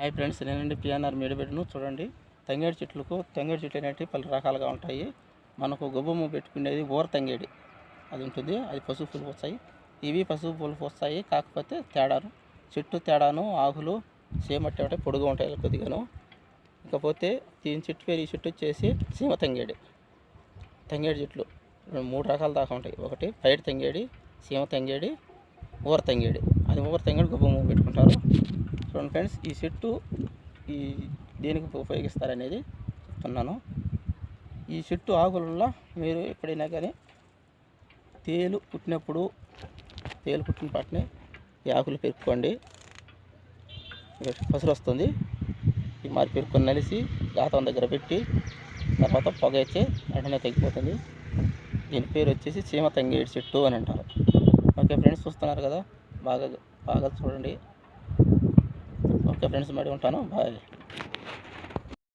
Hi friends, నేనండి PNR మీడియబెట్ను. చూడండి, తంగేడు చెట్లు అనేవి పలు రకాలుగా ఉంటాయి. మనకు గొబ్బము పెట్టుకునేది ఊర తంగేడి అది ఉంటుంది, అది పసుపు పూలు వస్తాయి. ఇవి పసుపు పూలు వస్తాయి, కాకపోతే చెట్టు తేడాను, ఆకులు సేమట్టి ఉంటాయి, పొడుగు ఉంటాయి కొద్దిగాను. ఇకపోతే దీని చెట్టు పేరు, ఈ చెట్టు వచ్చేసి సీమ తంగేడి చెట్లు 3 రకాల దాకా ఉంటాయి. ఒకటి పైడి తంగేడి, సీమ తంగేడి, ఊర తంగేడి. అది ఊర తంగేడి గొబ్బము పెట్టుకుంటారు. చూడండి ఫ్రెండ్స్, ఈ చెట్టు దేనికి ఉపయోగిస్తారనేది చెప్తున్నాను. ఈ చెట్టు ఆకులలో మీరు ఎప్పుడైనా కానీ తేలు పుట్టిన పాటనే ఈ ఆకులు పెరుక్కోండి, పసులు వస్తుంది. ఈ మరి పెరుక్కొని నలిసి గాతం దగ్గర పెట్టి తర్వాత పొగ అయితే వెంటనే తగ్గిపోతుంది. దీని పేరు వచ్చేసి సీమ తంగేడి చెట్టు అని అంటారు. ఓకే ఫ్రెండ్స్, చూస్తున్నారు కదా, బాగా చూడండి. ఓకే ఫ్రెండ్స్, మరి ఉంటాను, బాయ్.